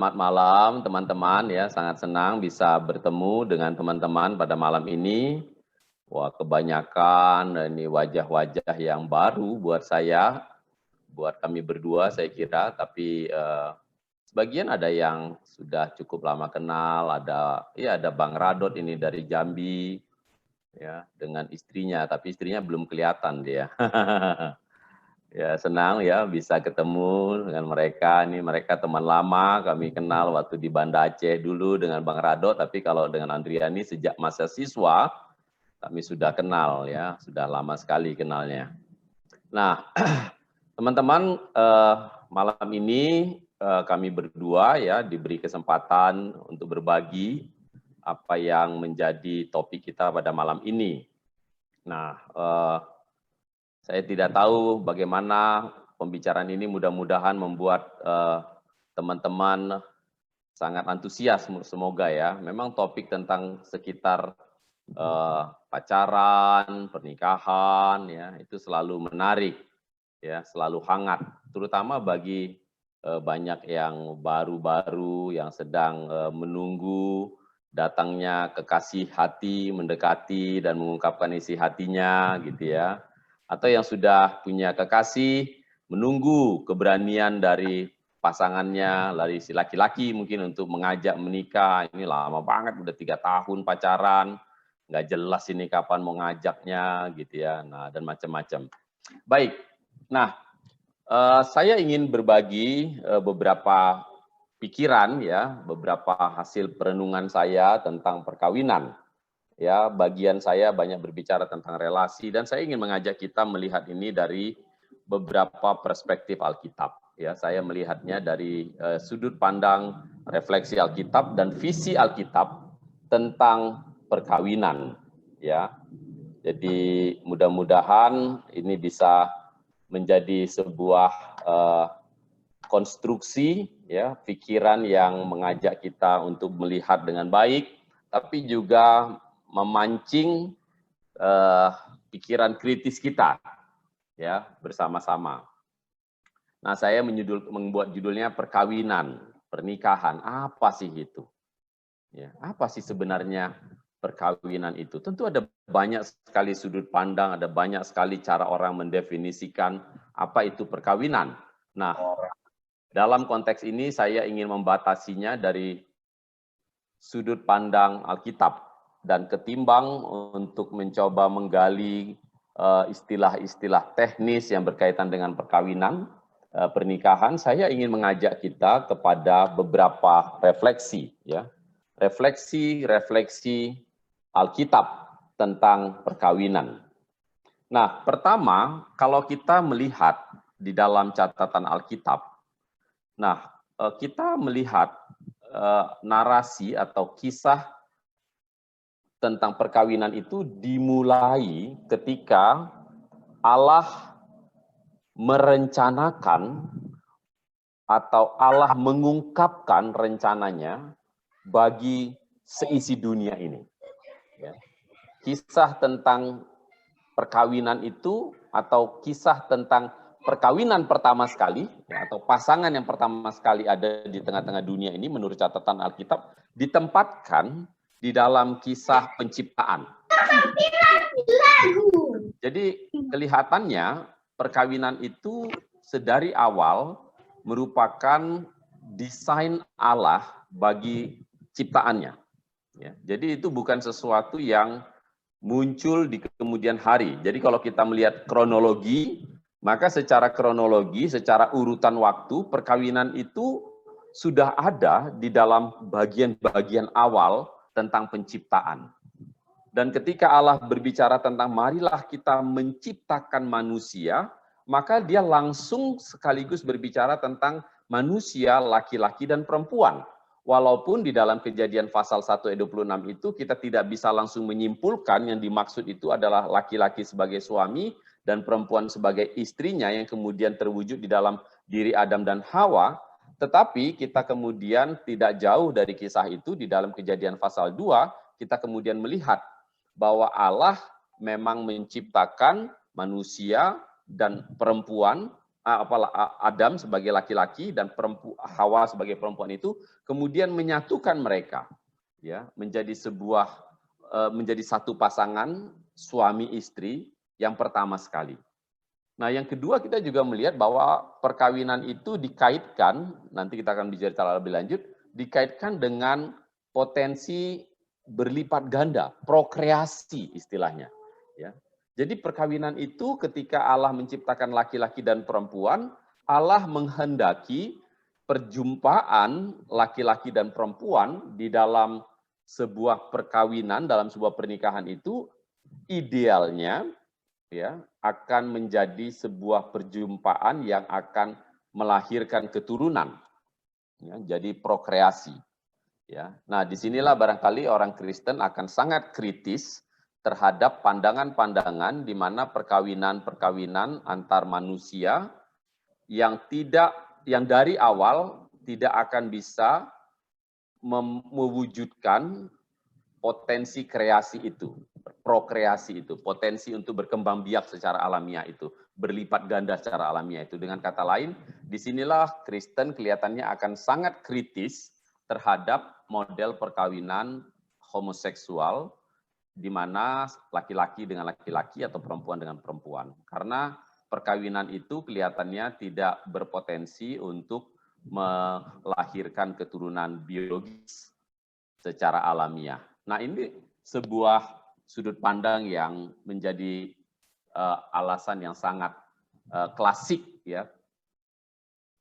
Selamat malam teman-teman ya, sangat senang bisa bertemu dengan teman-teman pada malam ini. Wah, kebanyakan ini wajah-wajah yang baru buat saya, buat kami berdua saya kira, tapi sebagian ada yang sudah cukup lama kenal, ada Bang Radot ini dari Jambi ya dengan istrinya, tapi istrinya belum kelihatan dia. Ya, senang ya bisa ketemu dengan mereka. Ini mereka teman lama, kami kenal waktu di Banda Aceh dulu dengan Bang Radot, tapi kalau dengan Andriani sejak masa siswa, kami sudah kenal ya, sudah lama sekali kenalnya. Nah, teman-teman, malam ini kami berdua ya diberi kesempatan untuk berbagi apa yang menjadi topik kita pada malam ini. Nah, saya tidak tahu bagaimana pembicaraan ini mudah-mudahan membuat teman-teman sangat antusias, semoga ya. Memang topik tentang sekitar pacaran, pernikahan, ya itu selalu menarik, ya selalu hangat, terutama bagi banyak yang baru-baru yang sedang menunggu datangnya kekasih hati, mendekati dan mengungkapkan isi hatinya, gitu ya. Atau yang sudah punya kekasih, menunggu keberanian dari pasangannya, dari si laki-laki mungkin untuk mengajak menikah. Ini lama banget, udah 3 tahun pacaran, nggak jelas ini kapan mau ngajaknya, gitu ya. Nah, dan macam-macam. Baik, nah saya ingin berbagi beberapa pikiran ya, beberapa hasil perenungan saya tentang perkawinan. Ya, bagian saya banyak berbicara tentang relasi dan saya ingin mengajak kita melihat ini dari beberapa perspektif Alkitab. Ya, saya melihatnya dari sudut pandang refleksi Alkitab dan visi Alkitab tentang perkawinan. Ya, jadi mudah-mudahan ini bisa menjadi sebuah konstruksi, ya, pikiran yang mengajak kita untuk melihat dengan baik, tapi juga memancing pikiran kritis kita ya bersama-sama. Nah, saya membuat judulnya perkawinan, pernikahan. Apa sih itu? Ya, apa sih sebenarnya perkawinan itu? Tentu ada banyak sekali sudut pandang, ada banyak sekali cara orang mendefinisikan apa itu perkawinan. Nah, dalam konteks ini saya ingin membatasinya dari sudut pandang Alkitab dan ketimbang untuk mencoba menggali istilah-istilah teknis yang berkaitan dengan perkawinan, pernikahan, saya ingin mengajak kita kepada beberapa refleksi, ya, refleksi Alkitab tentang perkawinan. Nah, pertama, kalau kita melihat di dalam catatan Alkitab, nah, kita melihat narasi atau kisah tentang perkawinan itu dimulai ketika Allah merencanakan atau Allah mengungkapkan rencananya bagi seisi dunia ini. Ya. Kisah tentang perkawinan itu atau kisah tentang perkawinan pertama sekali, ya, atau pasangan yang pertama sekali ada di tengah-tengah dunia ini menurut catatan Alkitab, ditempatkan di dalam kisah penciptaan. Jadi kelihatannya perkawinan itu sedari awal merupakan desain Allah bagi ciptaannya. Ya, jadi itu bukan sesuatu yang muncul di kemudian hari. Jadi kalau kita melihat kronologi, maka secara kronologi, secara urutan waktu, perkawinan itu sudah ada di dalam bagian-bagian awal tentang penciptaan. Dan ketika Allah berbicara tentang marilah kita menciptakan manusia, maka dia langsung sekaligus berbicara tentang manusia, laki-laki dan perempuan. Walaupun di dalam Kejadian pasal 1 ayat 26 itu kita tidak bisa langsung menyimpulkan yang dimaksud itu adalah laki-laki sebagai suami dan perempuan sebagai istrinya yang kemudian terwujud di dalam diri Adam dan Hawa, tetapi kita kemudian tidak jauh dari kisah itu di dalam Kejadian pasal 2, kita kemudian melihat bahwa Allah memang menciptakan manusia dan perempuan Adam sebagai laki-laki dan Hawa sebagai perempuan itu kemudian menyatukan mereka, ya, menjadi menjadi satu pasangan suami istri yang pertama sekali. Nah, yang kedua kita juga melihat bahwa perkawinan itu dikaitkan, nanti kita akan bicara lebih lanjut, dikaitkan dengan potensi berlipat ganda, prokreasi istilahnya. Ya. Jadi perkawinan itu ketika Allah menciptakan laki-laki dan perempuan, Allah menghendaki perjumpaan laki-laki dan perempuan di dalam sebuah perkawinan, dalam sebuah pernikahan itu idealnya ya akan menjadi sebuah perjumpaan yang akan melahirkan keturunan, ya, jadi prokreasi. Ya, nah disinilah barangkali orang Kristen akan sangat kritis terhadap pandangan-pandangan di mana perkawinan antar manusia yang dari awal tidak akan bisa mewujudkan potensi kreasi itu, prokreasi itu, potensi untuk berkembang biak secara alamiah itu, berlipat ganda secara alamiah itu. Dengan kata lain, disinilah Kristen kelihatannya akan sangat kritis terhadap model perkawinan homoseksual, di mana laki-laki dengan laki-laki atau perempuan dengan perempuan. Karena perkawinan itu kelihatannya tidak berpotensi untuk melahirkan keturunan biologis secara alamiah. Nah, ini sebuah sudut pandang yang menjadi alasan yang sangat klasik ya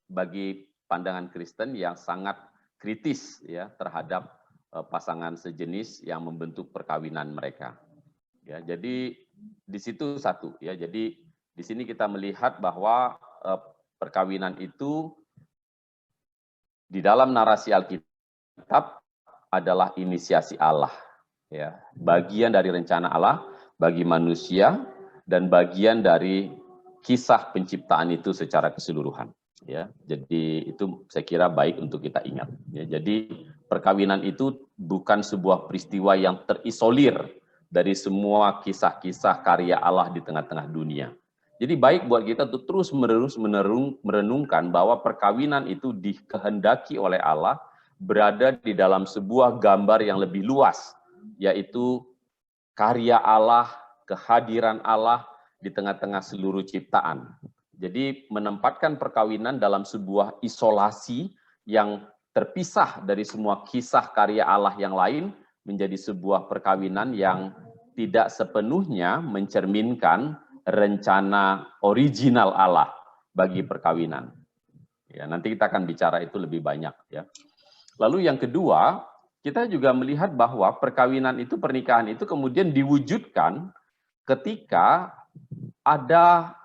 bagi pandangan Kristen yang sangat kritis ya terhadap pasangan sejenis yang membentuk perkawinan mereka. Ya, jadi di situ satu ya. Jadi di sini kita melihat bahwa perkawinan itu di dalam narasi Alkitab adalah inisiasi Allah, ya, bagian dari rencana Allah bagi manusia dan bagian dari kisah penciptaan itu secara keseluruhan. Ya, jadi itu saya kira baik untuk kita ingat. Ya, jadi perkawinan itu bukan sebuah peristiwa yang terisolir dari semua kisah-kisah karya Allah di tengah-tengah dunia. Jadi baik buat kita untuk terus merenungkan bahwa perkawinan itu dikehendaki oleh Allah berada di dalam sebuah gambar yang lebih luas, yaitu karya Allah, kehadiran Allah di tengah-tengah seluruh ciptaan. Jadi menempatkan perkawinan dalam sebuah isolasi yang terpisah dari semua kisah karya Allah yang lain menjadi sebuah perkawinan yang tidak sepenuhnya mencerminkan rencana original Allah bagi perkawinan. Ya, nanti kita akan bicara itu lebih banyak ya. Lalu yang kedua, kita juga melihat bahwa perkawinan itu, pernikahan itu kemudian diwujudkan ketika ada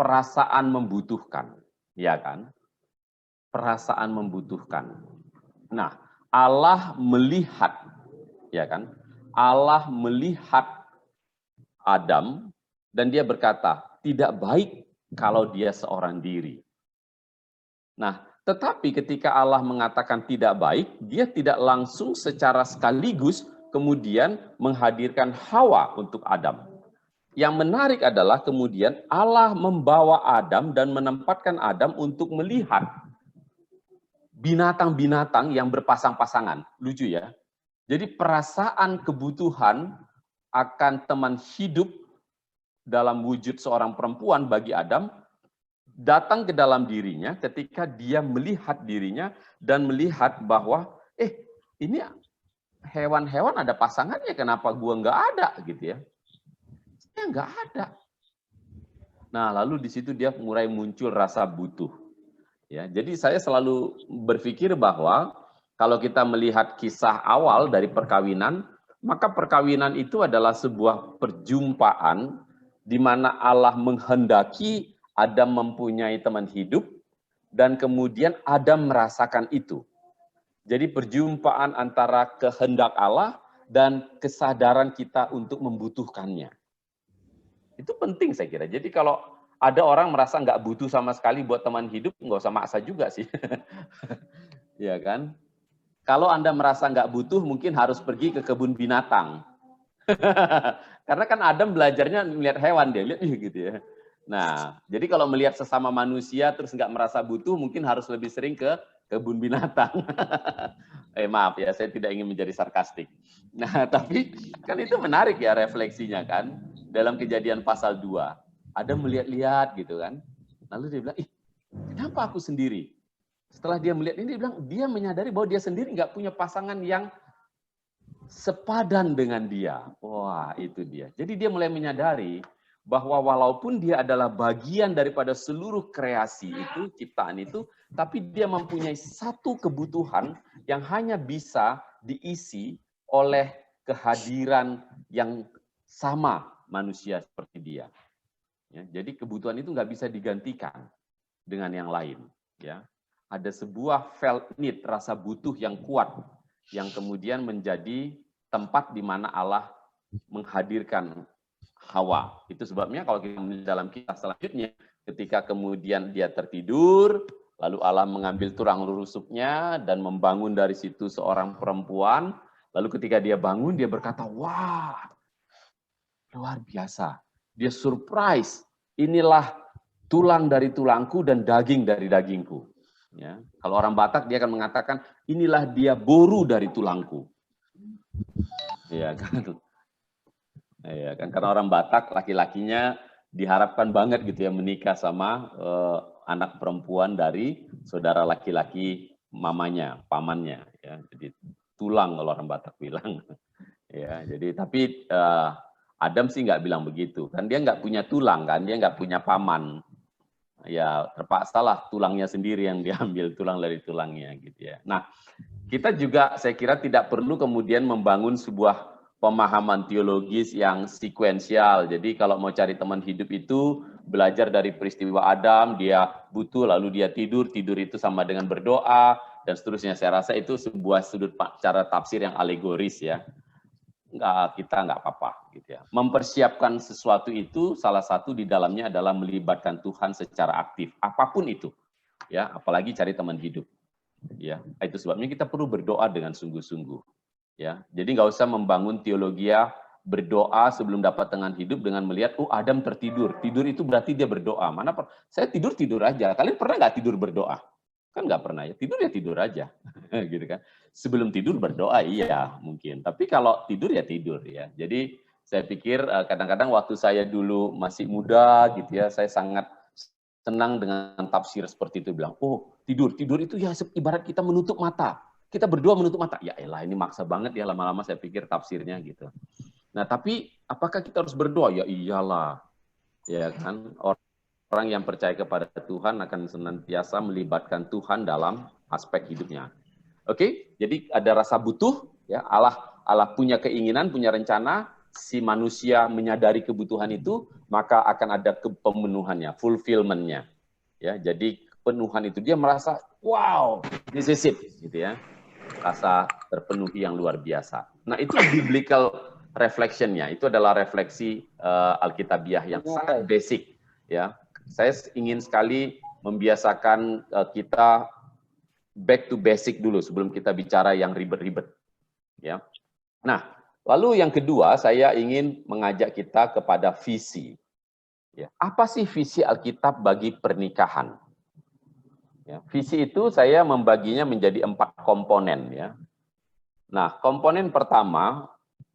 perasaan membutuhkan, ya kan? Perasaan membutuhkan. Nah, Allah melihat, ya kan? Allah melihat Adam dan dia berkata, tidak baik kalau dia seorang diri. Nah, tetapi ketika Allah mengatakan tidak baik, dia tidak langsung secara sekaligus kemudian menghadirkan Hawa untuk Adam. Yang menarik adalah kemudian Allah membawa Adam dan menempatkan Adam untuk melihat binatang-binatang yang berpasang-pasangan. Lucu ya. Jadi perasaan kebutuhan akan teman hidup dalam wujud seorang perempuan bagi Adam datang ke dalam dirinya ketika dia melihat dirinya dan melihat bahwa ini hewan-hewan ada pasangannya, kenapa gua nggak ada gitu ya? Ya nggak ada. Nah lalu di situ dia mulai muncul rasa butuh. Ya, jadi saya selalu berpikir bahwa kalau kita melihat kisah awal dari perkawinan, maka perkawinan itu adalah sebuah perjumpaan di mana Allah menghendaki Adam mempunyai teman hidup, dan kemudian Adam merasakan itu. Jadi perjumpaan antara kehendak Allah dan kesadaran kita untuk membutuhkannya. Itu penting saya kira. Jadi kalau ada orang merasa nggak butuh sama sekali buat teman hidup, nggak usah maksa juga sih. Ya kan? Kalau Anda merasa nggak butuh, mungkin harus pergi ke kebun binatang. Karena kan Adam belajarnya melihat hewan, dia lihat gitu ya. Nah, jadi kalau melihat sesama manusia terus nggak merasa butuh, mungkin harus lebih sering ke kebun binatang. Maaf ya, saya tidak ingin menjadi sarkastik. Nah, tapi kan itu menarik ya refleksinya kan. Dalam Kejadian pasal 2, ada melihat-lihat gitu kan. Lalu dia bilang, ih, kenapa aku sendiri? Setelah dia melihat ini, dia bilang, dia menyadari bahwa dia sendiri nggak punya pasangan yang sepadan dengan dia. Wah, itu dia. Jadi dia mulai menyadari bahwa walaupun dia adalah bagian daripada seluruh kreasi itu, ciptaan itu, tapi dia mempunyai satu kebutuhan yang hanya bisa diisi oleh kehadiran yang sama manusia seperti dia. Ya, jadi kebutuhan itu nggak bisa digantikan dengan yang lain. Ya, ada sebuah felt need, rasa butuh yang kuat, yang kemudian menjadi tempat di mana Allah menghadirkan Hawa. Itu sebabnya kalau kita dalam kisah selanjutnya, ketika kemudian dia tertidur, lalu Allah mengambil tulang rusuknya dan membangun dari situ seorang perempuan, lalu ketika dia bangun, dia berkata, wah, luar biasa. Dia surprise, inilah tulang dari tulangku dan daging dari dagingku. Ya. Kalau orang Batak dia akan mengatakan, inilah dia boru dari tulangku. Ya kan? Ya kan, karena orang Batak laki-lakinya diharapkan banget gitu ya menikah sama anak perempuan dari saudara laki-laki mamanya, pamannya. Ya. Jadi tulang kalau orang Batak bilang. Ya, jadi tapi Adam sih nggak bilang begitu, kan dia nggak punya tulang kan, dia nggak punya paman. Ya terpaksalah tulangnya sendiri yang diambil, tulang dari tulangnya gitu ya. Nah, kita juga saya kira tidak perlu kemudian membangun sebuah pemahaman teologis yang sekuensial. Jadi kalau mau cari teman hidup itu belajar dari peristiwa Adam, dia butuh lalu dia tidur, tidur itu sama dengan berdoa dan seterusnya. Saya rasa itu sebuah sudut cara tafsir yang alegoris ya. Kita nggak apa-apa gitu ya. Mempersiapkan sesuatu itu salah satu di dalamnya adalah melibatkan Tuhan secara aktif, apapun itu. Ya, apalagi cari teman hidup. Ya, itu sebabnya kita perlu berdoa dengan sungguh-sungguh. Ya, jadi nggak usah membangun teologi berdoa sebelum dapat teman hidup dengan melihat, oh Adam tertidur. Tidur itu berarti dia berdoa. Mana saya tidur aja. Kalian pernah nggak tidur berdoa? Kan nggak pernah ya. Tidur aja, gitu kan. Sebelum tidur berdoa iya mungkin. Tapi kalau tidur ya tidur ya. Jadi saya pikir kadang-kadang waktu saya dulu masih muda gitu ya, saya sangat senang dengan tafsir seperti itu, bilang, oh tidur itu ya ibarat kita menutup mata. Kita berdoa menutup mata. Ya elah ini maksa banget ya, lama-lama saya pikir tafsirnya gitu. Nah tapi apakah kita harus berdoa? Ya iyalah. Ya kan, orang yang percaya kepada Tuhan akan senantiasa melibatkan Tuhan dalam aspek hidupnya. Oke, jadi ada rasa butuh, ya Allah punya keinginan, punya rencana, si manusia menyadari kebutuhan itu, maka akan ada pemenuhannya, fulfillment-nya. Ya, jadi penuhan itu dia merasa, wow, this is it, gitu ya, rasa terpenuhi yang luar biasa. Nah itu biblical reflection-nya, itu adalah refleksi Alkitabiah yang sangat basic, ya. Saya ingin sekali membiasakan kita back to basic dulu sebelum kita bicara yang ribet-ribet. Ya. Nah, lalu yang kedua saya ingin mengajak kita kepada visi. Ya. Apa sih visi Alkitab bagi pernikahan? Ya. Visi itu saya membaginya menjadi 4 komponen. Ya. Nah, komponen pertama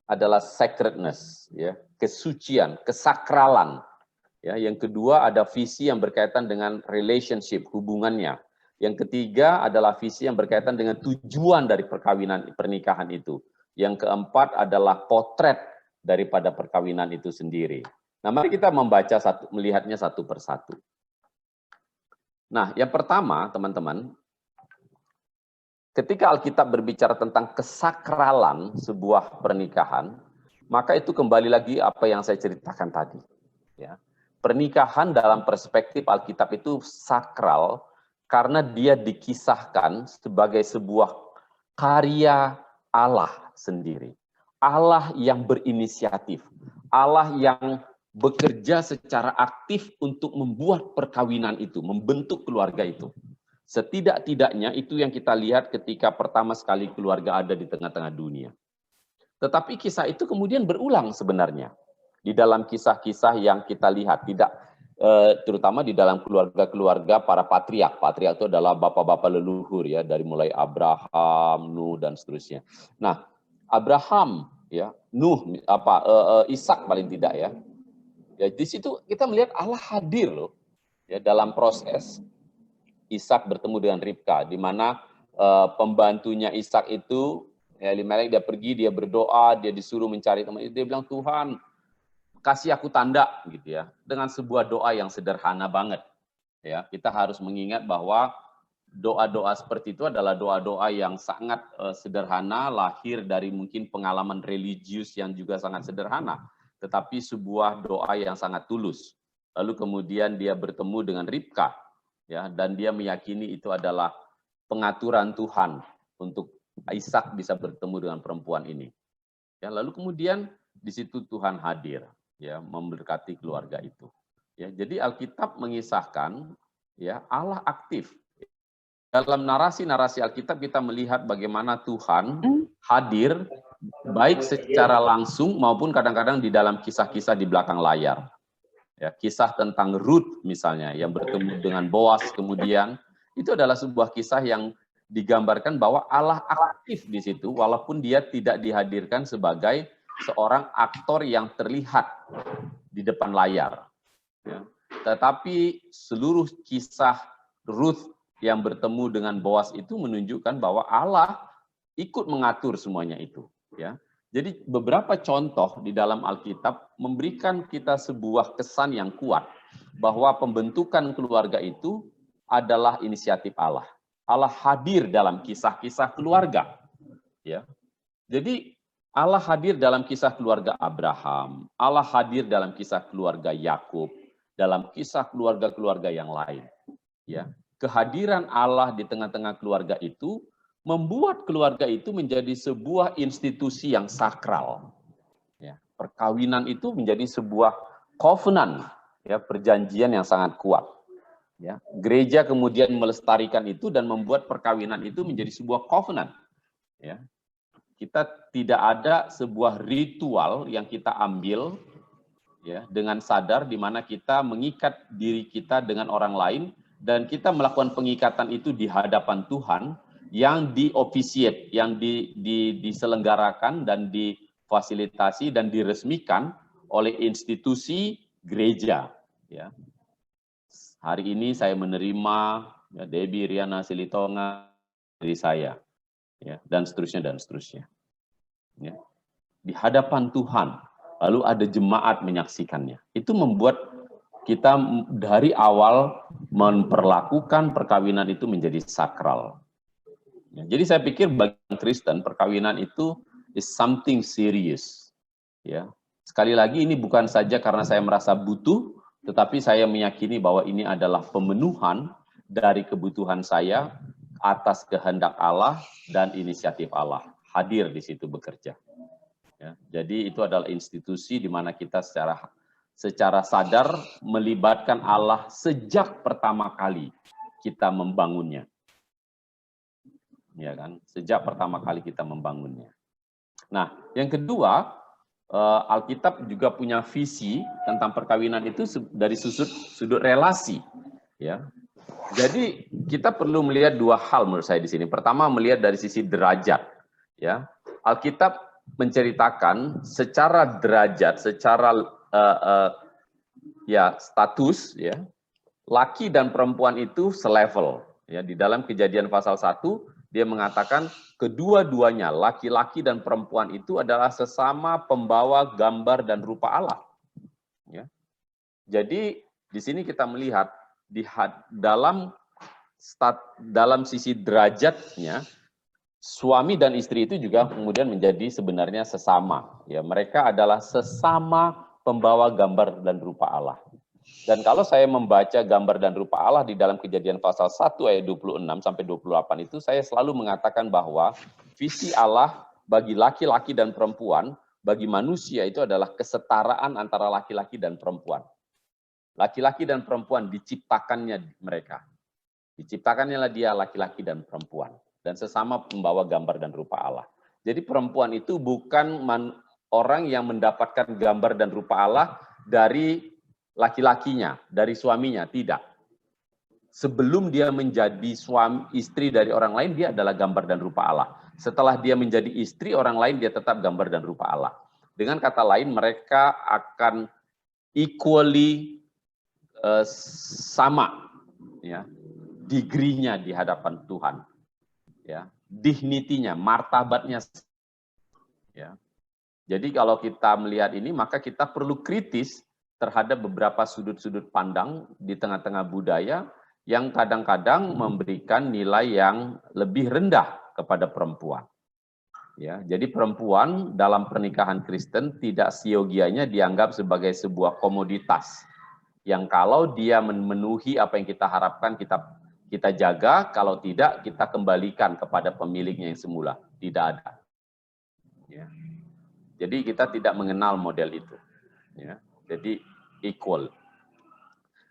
adalah sacredness, ya, kesucian, kesakralan. Ya, yang kedua ada visi yang berkaitan dengan relationship, hubungannya. Yang ketiga adalah visi yang berkaitan dengan tujuan dari pernikahan itu. Yang keempat adalah potret daripada perkawinan itu sendiri. Nah, mari kita melihatnya satu persatu. Nah, yang pertama, teman-teman, ketika Alkitab berbicara tentang kesakralan sebuah pernikahan, maka itu kembali lagi apa yang saya ceritakan tadi. Ya. Pernikahan dalam perspektif Alkitab itu sakral karena dia dikisahkan sebagai sebuah karya Allah sendiri. Allah yang berinisiatif, Allah yang bekerja secara aktif untuk membuat perkawinan itu, membentuk keluarga itu. Setidak-tidaknya itu yang kita lihat ketika pertama sekali keluarga ada di tengah-tengah dunia. Tetapi kisah itu kemudian berulang sebenarnya. Di dalam kisah-kisah yang kita lihat, tidak terutama di dalam keluarga-keluarga para patriark. Patriark itu adalah bapak-bapak leluhur ya, dari mulai Abraham, Nuh dan seterusnya. Nah, Abraham ya, Nuh Ishak paling tidak ya. Ya di situ kita melihat Allah hadir loh ya dalam proses Ishak bertemu dengan Ribka, di mana pembantunya Ishak itu ya, Elimelek dia pergi, dia berdoa, dia disuruh mencari teman, dia bilang Tuhan kasih aku tanda gitu ya, dengan sebuah doa yang sederhana banget ya. Kita harus mengingat bahwa doa-doa seperti itu adalah doa-doa yang sangat sederhana, lahir dari mungkin pengalaman religius yang juga sangat sederhana, tetapi sebuah doa yang sangat tulus. Lalu kemudian dia bertemu dengan Ribka ya, dan dia meyakini itu adalah pengaturan Tuhan untuk Ishak bisa bertemu dengan perempuan ini. Ya, lalu kemudian di situ Tuhan hadir ya, memberkati keluarga itu. Ya, jadi Alkitab mengisahkan ya Allah aktif. Dalam narasi-narasi Alkitab kita melihat bagaimana Tuhan hadir baik secara langsung maupun kadang-kadang di dalam kisah-kisah di belakang layar. Ya, kisah tentang Ruth misalnya yang bertemu dengan Boas kemudian itu adalah sebuah kisah yang digambarkan bahwa Allah aktif di situ walaupun dia tidak dihadirkan sebagai seorang aktor yang terlihat di depan layar. Ya. Tetapi seluruh kisah Ruth yang bertemu dengan Boas itu menunjukkan bahwa Allah ikut mengatur semuanya itu. Ya. Jadi beberapa contoh di dalam Alkitab memberikan kita sebuah kesan yang kuat bahwa pembentukan keluarga itu adalah inisiatif Allah. Allah hadir dalam kisah-kisah keluarga. Ya. Jadi Allah hadir dalam kisah keluarga Abraham, Allah hadir dalam kisah keluarga Yakub, dalam kisah keluarga-keluarga yang lain. Ya, kehadiran Allah di tengah-tengah keluarga itu membuat keluarga itu menjadi sebuah institusi yang sakral. Ya, perkawinan itu menjadi sebuah covenant, ya, perjanjian yang sangat kuat. Ya, gereja kemudian melestarikan itu dan membuat perkawinan itu menjadi sebuah covenant. Ya, kita tidak ada sebuah ritual yang kita ambil ya dengan sadar di mana kita mengikat diri kita dengan orang lain dan kita melakukan pengikatan itu di hadapan Tuhan yang di-officiate, yang diselenggarakan dan difasilitasi dan diresmikan oleh institusi gereja ya. Hari ini saya menerima ya, Debbie Riana Silitonga dari saya ya, dan seterusnya ya. Di hadapan Tuhan lalu ada jemaat menyaksikannya. Itu membuat kita dari awal memperlakukan perkawinan itu menjadi sakral ya. Jadi saya pikir bagi Kristen perkawinan itu is something serious ya. Sekali lagi ini bukan saja karena saya merasa butuh, tetapi saya meyakini bahwa ini adalah pemenuhan dari kebutuhan saya atas kehendak Allah dan inisiatif Allah hadir di situ bekerja. Ya, jadi itu adalah institusi di mana kita secara sadar melibatkan Allah sejak pertama kali kita membangunnya. Ya kan? Sejak pertama kali kita membangunnya. Nah, yang kedua, Alkitab juga punya visi tentang perkawinan itu dari sudut relasi, ya. Jadi kita perlu melihat dua hal menurut saya di sini. Pertama melihat dari sisi derajat, ya. Alkitab menceritakan secara derajat, secara ya status, ya, laki dan perempuan itu selevel. Ya, di dalam Kejadian pasal 1 dia mengatakan kedua-duanya laki-laki dan perempuan itu adalah sesama pembawa gambar dan rupa Allah. Ya. Jadi di sini kita melihat dalam sisi derajatnya suami dan istri itu juga kemudian menjadi sebenarnya sesama. Ya, mereka adalah sesama pembawa gambar dan rupa Allah. Dan kalau saya membaca gambar dan rupa Allah di dalam Kejadian pasal 1 ayat 26 sampai 28 itu saya selalu mengatakan bahwa visi Allah bagi laki-laki dan perempuan, bagi manusia itu adalah kesetaraan antara laki-laki dan perempuan. Laki-laki dan perempuan diciptakannya mereka. Diciptakannya lah dia laki-laki dan perempuan. Dan sesama membawa gambar dan rupa Allah. Jadi perempuan itu bukan orang yang mendapatkan gambar dan rupa Allah dari laki-lakinya, dari suaminya, tidak. Sebelum dia menjadi suami istri dari orang lain, dia adalah gambar dan rupa Allah. Setelah dia menjadi istri orang lain, dia tetap gambar dan rupa Allah. Dengan kata lain, mereka akan equally sama, ya, degree-nya di hadapan Tuhan, ya, dignity-nya, martabatnya, ya. Jadi kalau kita melihat ini, maka kita perlu kritis terhadap beberapa sudut-sudut pandang di tengah-tengah budaya yang kadang-kadang memberikan nilai yang lebih rendah kepada perempuan. Ya, jadi perempuan dalam pernikahan Kristen tidak siogianya dianggap sebagai sebuah komoditas yang kalau dia memenuhi apa yang kita harapkan kita jaga, kalau tidak kita kembalikan kepada pemiliknya yang semula. Tidak ada. Ya. Jadi kita tidak mengenal model itu. Ya. Jadi equal.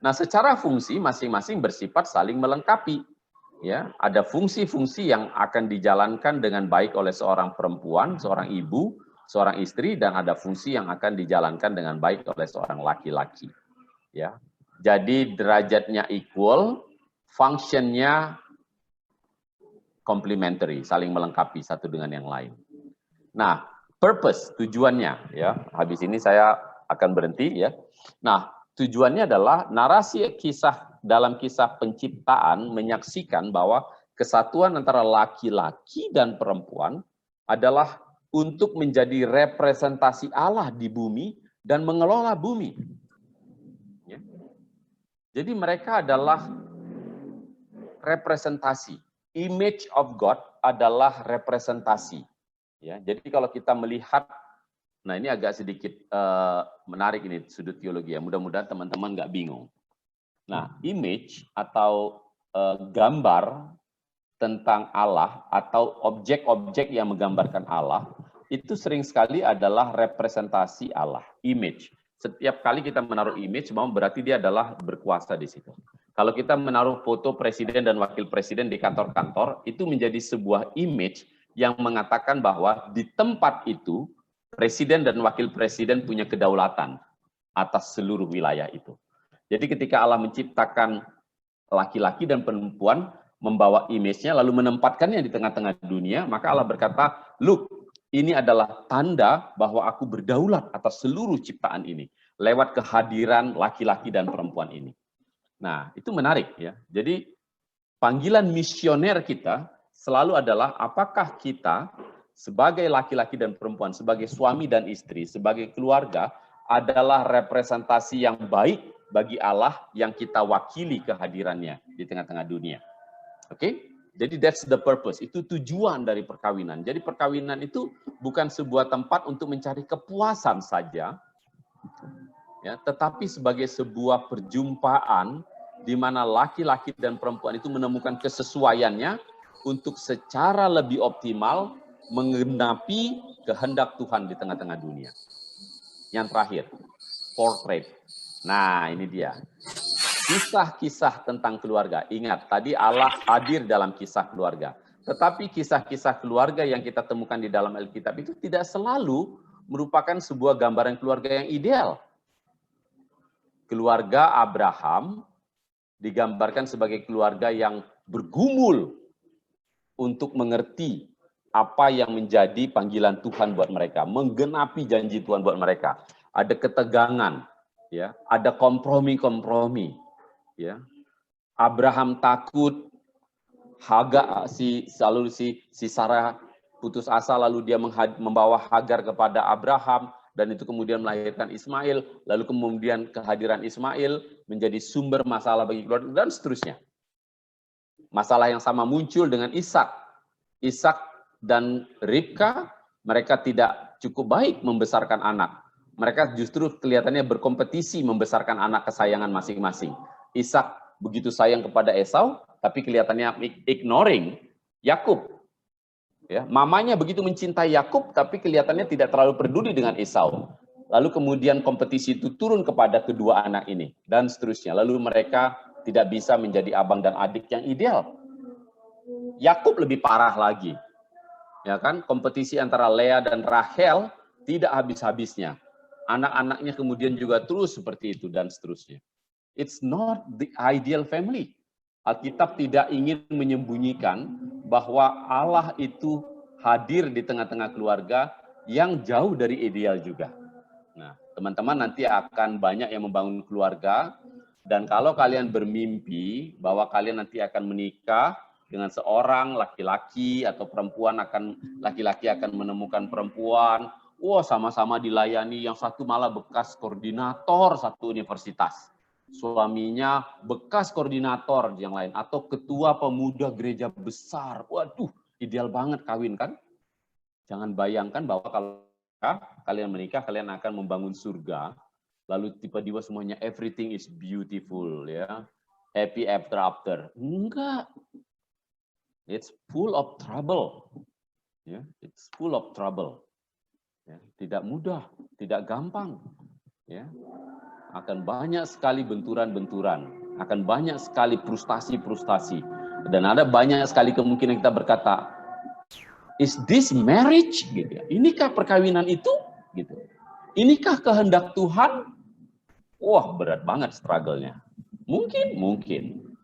Nah, secara fungsi masing-masing bersifat saling melengkapi. Ya, ada fungsi-fungsi yang akan dijalankan dengan baik oleh seorang perempuan, seorang ibu, seorang istri, dan ada fungsi yang akan dijalankan dengan baik oleh seorang laki-laki. Ya, jadi derajatnya equal, functionnya complementary, saling melengkapi satu dengan yang lain. Nah, purpose, tujuannya, ya. Habis ini saya akan berhenti, ya. Nah, tujuannya adalah narasi dalam kisah penciptaan menyaksikan bahwa kesatuan antara laki-laki dan perempuan adalah untuk menjadi representasi Allah di bumi dan mengelola bumi. Ya. Jadi mereka adalah representasi. Image of God adalah representasi. Ya, jadi kalau kita melihat, nah ini agak sedikit menarik ini sudut teologi ya. Mudah-mudahan teman-teman nggak bingung. Nah, image atau gambar tentang Allah atau objek-objek yang menggambarkan Allah itu sering sekali adalah representasi Allah, image. Setiap kali kita menaruh image, berarti dia adalah berkuasa di situ. Kalau kita menaruh foto presiden dan wakil presiden di kantor-kantor, itu menjadi sebuah image yang mengatakan bahwa di tempat itu presiden dan wakil presiden punya kedaulatan atas seluruh wilayah itu. Jadi ketika Allah menciptakan laki-laki dan perempuan membawa image-nya lalu menempatkannya di tengah-tengah dunia, maka Allah berkata, "Look, ini adalah tanda bahwa aku berdaulat atas seluruh ciptaan ini lewat kehadiran laki-laki dan perempuan ini." Nah, itu menarik ya. Jadi panggilan misioner kita selalu adalah apakah kita sebagai laki-laki dan perempuan, sebagai suami dan istri, sebagai keluarga adalah representasi yang baik bagi Allah yang kita wakili kehadirannya di tengah-tengah dunia. Oke? Jadi that's the purpose. Itu tujuan dari perkawinan. Jadi perkawinan itu bukan sebuah tempat untuk mencari kepuasan saja, ya, tetapi sebagai sebuah perjumpaan di mana laki-laki dan perempuan itu menemukan kesesuaiannya untuk secara lebih optimal menggenapi kehendak Tuhan di tengah-tengah dunia. Yang terakhir, portrait. Nah, ini dia. Kisah-kisah tentang keluarga. Ingat, tadi Allah hadir dalam kisah keluarga. Tetapi kisah-kisah keluarga yang kita temukan di dalam Alkitab itu tidak selalu merupakan sebuah gambaran keluarga yang ideal. Keluarga Abraham digambarkan sebagai keluarga yang bergumul untuk mengerti apa yang menjadi panggilan Tuhan buat mereka, menggenapi janji Tuhan buat mereka. Ada ketegangan, ya, ada kompromi-kompromi, ya. Abraham takut, si Sarah putus asa, lalu dia membawa Hagar kepada Abraham, dan itu kemudian melahirkan Ismail, lalu kemudian kehadiran Ismail menjadi sumber masalah bagi keluarga, dan seterusnya. Masalah yang sama muncul dengan Ishak dan Ribka, mereka tidak cukup baik membesarkan anak. Mereka justru kelihatannya berkompetisi membesarkan anak kesayangan masing-masing. Ishak begitu sayang kepada Esau, tapi kelihatannya ignoring Yakub. Ya, mamanya begitu mencintai Yakub, tapi kelihatannya tidak terlalu peduli dengan Esau. Lalu kemudian kompetisi itu turun kepada kedua anak ini, dan seterusnya. Lalu mereka tidak bisa menjadi abang dan adik yang ideal. Yakub lebih parah lagi. Ya kan, kompetisi antara Lea dan Rachel tidak habis-habisnya. anak-anaknya kemudian juga terus seperti itu, dan seterusnya. It's not the ideal family. Alkitab tidak ingin menyembunyikan bahwa Allah itu hadir di tengah-tengah keluarga yang jauh dari ideal juga. Nah, teman-teman nanti akan banyak yang membangun keluarga, dan kalau kalian bermimpi bahwa kalian nanti akan menikah dengan seorang laki-laki atau perempuan laki-laki akan menemukan perempuan, wah sama-sama dilayani, yang satu malah bekas koordinator satu universitas. Suaminya bekas koordinator yang lain, atau ketua pemuda gereja besar. Waduh, ideal banget kawin kan? Jangan bayangkan bahwa kalau kalian menikah, kalian akan membangun surga, lalu tiba-tiba semuanya everything is beautiful, ya, happy ever after. Enggak, it's full of trouble, ya, it's full of trouble. Ya, tidak mudah, tidak gampang, ya. Akan banyak sekali benturan-benturan, akan banyak sekali frustasi-frustasi, dan ada banyak sekali kemungkinan kita berkata, is this marriage? Gitu ya. Inikah perkawinan itu? Gitu. Inikah kehendak Tuhan? Wah, berat banget struggle-nya. Mungkin.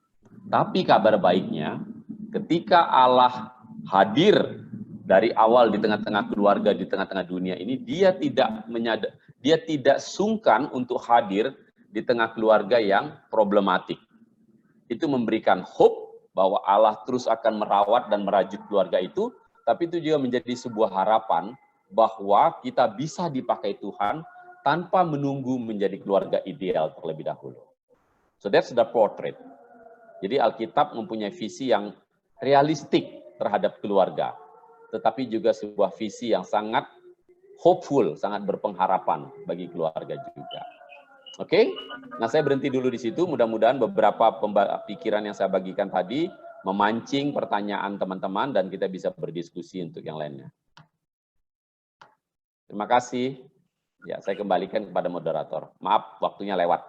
Tapi kabar baiknya, ketika Allah hadir dari awal di tengah-tengah keluarga, di tengah-tengah dunia ini, dia tidak sungkan untuk hadir di tengah keluarga yang problematik. Itu memberikan hope bahwa Allah terus akan merawat dan merajut keluarga itu, tapi itu juga menjadi sebuah harapan bahwa kita bisa dipakai Tuhan tanpa menunggu menjadi keluarga ideal terlebih dahulu. So that's the portrait. Jadi Alkitab mempunyai visi yang realistik terhadap keluarga, tetapi juga sebuah visi yang sangat hopeful, sangat berpengharapan bagi keluarga juga. Oke, nah saya berhenti dulu di situ. Mudah-mudahan beberapa pikiran yang saya bagikan tadi memancing pertanyaan teman-teman dan kita bisa berdiskusi untuk yang lainnya. Terima kasih. Ya, saya kembalikan kepada moderator. Maaf, waktunya lewat.